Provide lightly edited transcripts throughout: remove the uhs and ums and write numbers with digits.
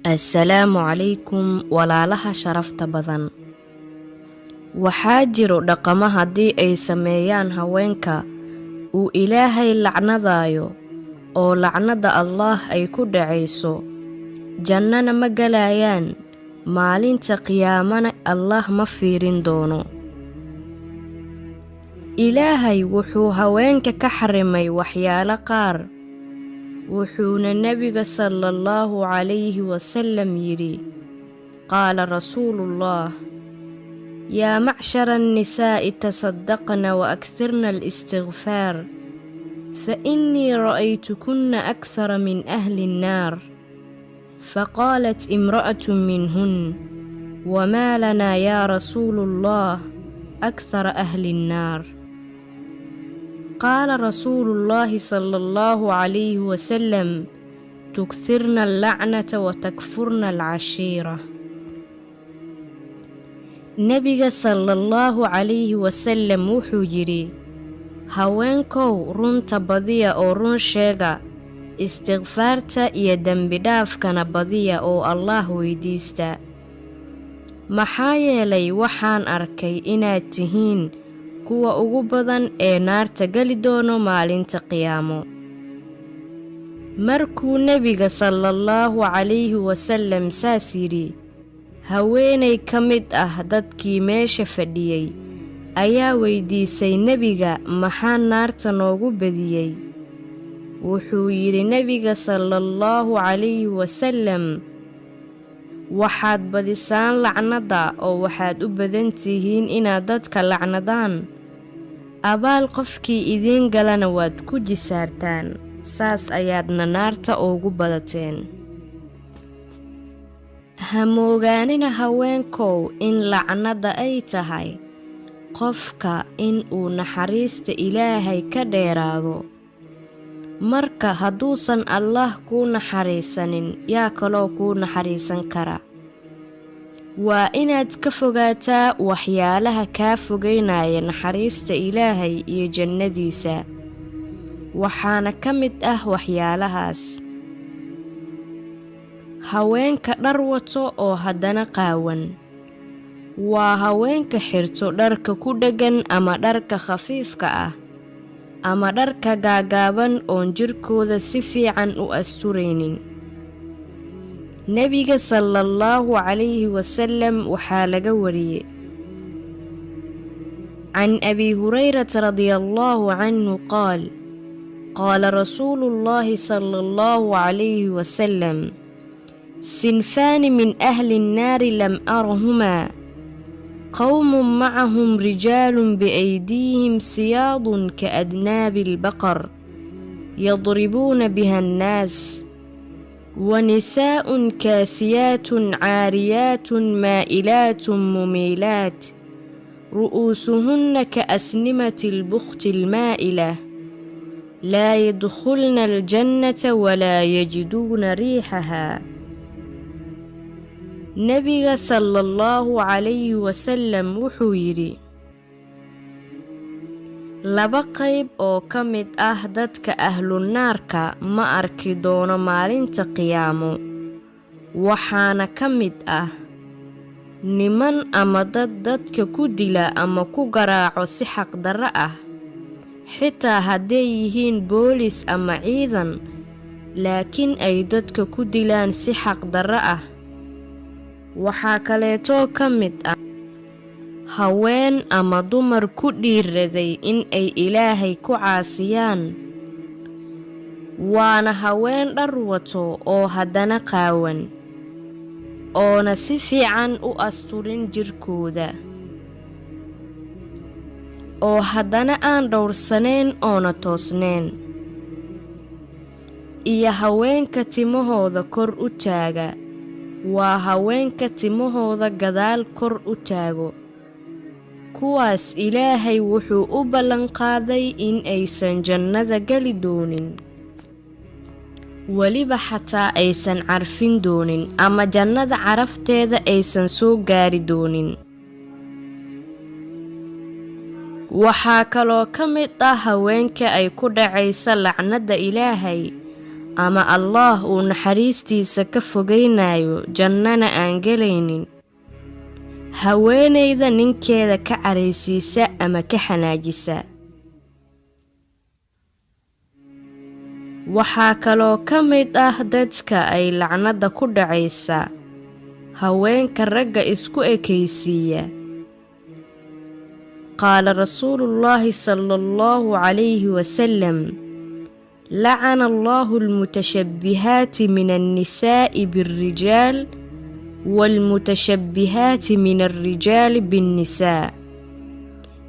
assalaamu calaykum walaalaha sharafta badan. Waxaa jiro dhaqamo haddii ay sameeyaan haweenka uu Ilaahay lacnadayo oo lacnada Allah ay ku dhacayso, jannana ma galayaan, maalinta qiyaamana Allah ma fiirin doono. Ilaahay wuxuu haweenka ka xarimay waxyaalo qaar, wuxuuna nabiga sallallahu alayhi wasallam yidhi: qaala rasuulullah: yaa macshara الnisaa'i tasaddaqna wa akthirna al-istighfaar fa innii ra'aytukunna akthara min ahli الnaar. faqaalat imra'atun minhun: wamaa lanaa yaa rasuulullah akthara ahli الnaar. قال رسول الله صلى الله عليه وسلم: تكثرن اللعنة وتكفرن العشيرة. نبي صلى الله عليه وسلم wuxuu yidhi: haweenkow runta badiya oo run sheega, istighfaarta iyo dembi dhaafkana badiya oo Allah weydiista. maxaa yeelay waxaan arkay inaad tihiin kuwa ugu badan ee naarta gali doono maalinta qiyaamo. markuu nebiga sallallahu alayhi wasallam saas yidhi, haweenay ka mid ah dadkii meesha fadhiyey ayaa weydiisay nebiga maxaa naarta noogu badiyey. wuxuu yidhi nebiga sallallahu alayhi wasallam: waxaad badisaan lacnada oo waxaad u badan tihiin inaad dadka lacnadaan, abaal qofkii idiin galana waad ku jisaartaan, saas ayaadna naarta ugu badateen. ha moogaanina haweenkow in lacnada ay tahay qofka in uu naxariista Ilaahay ka dheeraado. marka hadduusan Allah kuu naxariisanin, yaa kaloo kuu naxariisan kara. waa inaad ka fogaataa waxyaalaha kaa fogeynaya naxariista Ilaahay iyo jannadiisa. waxaana ka mid ah waxyaalahaas haweenka dhar wato oo haddana qaawan. waa haweenka xirto dharka ku dheggan ama dharka khafiifka ah ama dharka gaagaaban oon jirkooda si fiican u asturaynin. nebiga sallallahu alayhi wasallam waxaa laga wariyey can abi hurayrata radiyallahu canhu qaal: qaala rasuulullahi sallallahu alayhi wasallam: sinfaani min ahli الnaari lam arahumaa, qawm macahum rijaalun biaydiihim siyaadun kaadnaabi الbaqar yadribuuna biha الnaas, ونساء كاسيات عاريات مائلات مميلات رؤوسهن كأسنمة البخت المائلة لا يدخلن الجنة ولا يجدون ريحها. نبي صلى الله عليه وسلم wuxuu yidhi: laba qayb oo ka mid ah dadka ahlunaarka ma arki doono maalinta qiyaamo. waxaana ka mid ah niman ama dad dadka ku dila ama ku garaaco si xaqdarro ah, xitaa hadday yihiin boolis ama ciidan, laakiin ay dadka ku dilaan si xaqdarro ah. waxaa kaleetoo ka mid ah haween ama dumar ku dhiiraday in ay Ilaahay ku caasiyaan. waana haween dhar wato oo haddana qaawan, oona si fiican u asturin jirkooda, oo haddana aan dhowrsanayn oona toosnayn. iyo haweenka timahooda kor u taaga, waa haweenka timahooda gadaal kor u taago. kuwaas Ilaahay wuxuu u ballanqaaday in aysan jannada gali doonin, weliba xataa aysan carfin doonin ama jannada carafteeda aysan soo gaari doonin. waxaa kaloo ka mid ah haweenka ay ku dhacaysa lacnada Ilaahay ama Allah uu naxariistiisa ka fogeynayo jannana aan gelaynin haweeneyda ninkeeda ka careysiisa ama ka xanaajisa. waxaa kaloo ka mid ah dadka ay lacnada ku dhacaysa haweenka ragga isku ekaysiiya. qaala rasuulullaahi sallallahu calayhi wasallam: lacana allahu almutashabbihaati min annisaa'i birrijaal waalmutashabbihaati min alrijaali binnisaa.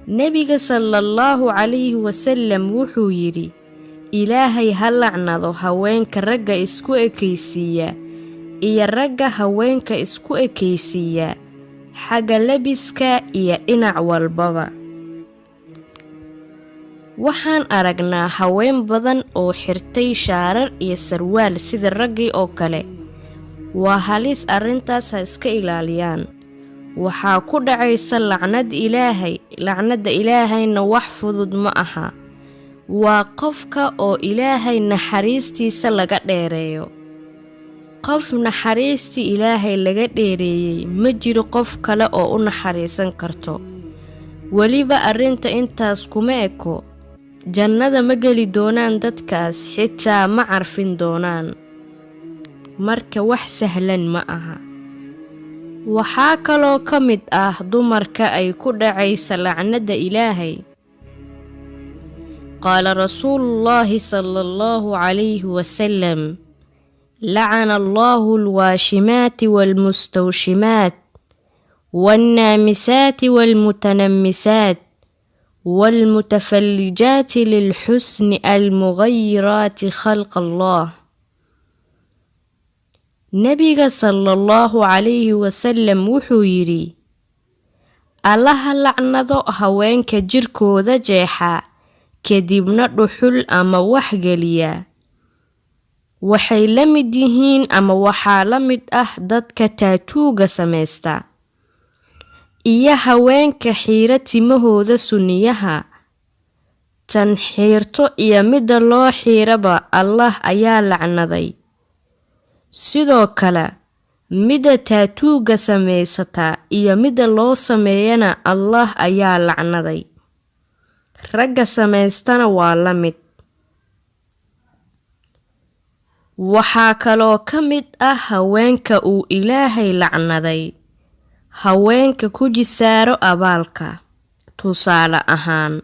nebiga sallallahu calayhi wasallam wuxuu yidhi: ilaahay ha lacnado haweenka ragga isku ekaysiiya iyo ragga haweenka isku ekaysiiya xagga labiska iyo dhinac walbaba. waxaan aragnaa haween badan oo xirtay shaarar iyo sarwaal sida raggii oo kale. waa halis, arrintaas ha iska ilaaliyaan. waxaa ku dhacaysa lacnada ilaahayna wax fudud ma aha. waa qofka oo ilaahay naxariistiisa laga dheereeyo. qof naxariistii ilaahay laga dheereeyey ma jiro qof kale oo u naxariisan karto. weliba arrinta intaas kuma eko. jannada ma geli doonaan dadkaas, xitaa ma carfin doonaan. marka wax sahlan ma aha. waxaa kaloo ka mid ah dumarka ay ku dhacaysa lacnada ilaahay. qaala rasuulullaahi sallallahu calayhi wasallam: lacana allaahu alwaashimaati waalmustawshimaat waannaamisaati waalmutanammisaat waalmutafallijaati lilxusni almugayiraati khalqa allah. nebiga sallallahu calayhi wasallam wuxuu yidhi: allaha lacnado haweenka jirkooda jeexa kadibna dhuxul ama wax geliya. waxay la mid yihiin ama waxaa la mid ah dadka taatuuga samaysta iyo haweenka xiira timahooda sunniyaha. tan xiirto iyo midda loo xiiraba Allah ayaa lacnaday. sidoo kale midda taatuuga samaysata iyo midda loo sameeyana Allah ayaa lacnaday. ragga samaystana waa la mid. waxaa kaloo ka mid ah haweenka uu ilaahay lacnaday haweenka ku jisaaro abaalka. tusaale ahaan,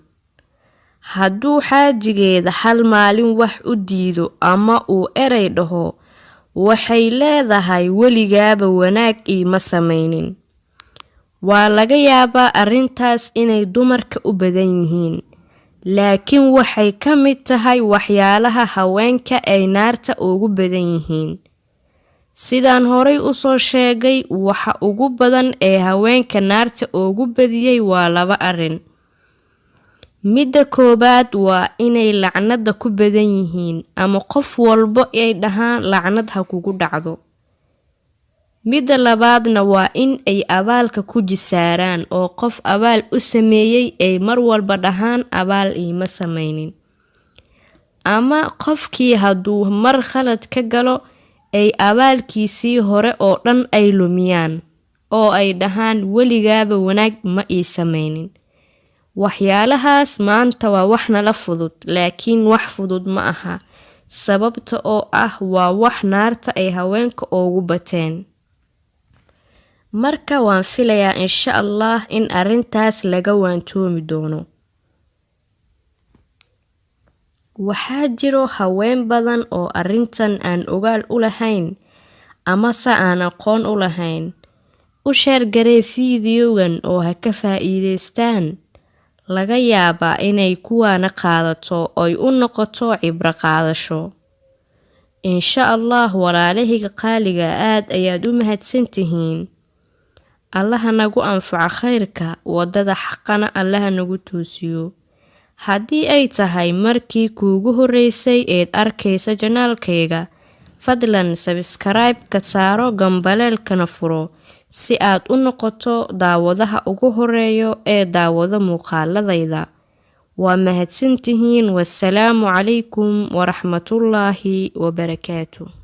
hadduu xaajigeeda hal maalin wax u diido ama uu erey dhaho, waxay leedahay weligaaba wanaag iima samaynin. waa laga yaabaa arrintaas inay dumarka u badan yihiin, laakiin waxay ka mid tahay waxyaalaha haweenka ay naarta ugu badan yihiin. sidaan horay u soo sheegay, waxa ugu badan ee haweenka naarta ugu badiyay waa 2 arrin. midda koobaad waa inay lacnada ku badan yihiin ama qof walbo ay dhahaan lacnad ha kugu dhacdo. midda labaadna waa in ay abaalka ku jisaaraan oo qof abaal u sameeyey ay mar walba dhahaan abaal iima samaynin. ama qofkii hadduu mar khalad ka galo ay abaalkiisii hore oo dhan ay lumiyaan oo ay dhahaan weligaaba wanaag ma ii samaynin. waxyaalahaas maanta waa wax nala fudud, laakiin wax fudud ma aha, sababta oo ah waa wax naarta ay haweenka ugu bateen. marka waan filayaa insha Allah in arrintaas laga waantoomi doono. waxaa jiro haween badan oo arrintan aan ogaal u lahayn ama se aan aqoon u lahayn. u sheer garee fiidiyogan oo ha ka faa'iidaystaan. laga yaabaa inay kuwaana qaadato oy u noqoto cibro qaadasho. insha Allah walaalahiga qaaliga aad ayaad u mahadsantihiin. allaha nagu anfaca khayrka, wadada xaqana allaha nagu toosiyo. haddii ay tahay markii kuugu horeysay eed arkaysa janaalkayga, fadlan subscribe ka saaro, gambaleelkana furo si aad u noqoto daawadaha ugu horeeyo ee daawada muuqaaladayda. ومهدسنتهين والسلام عليكم ورحمة الله وبركاته.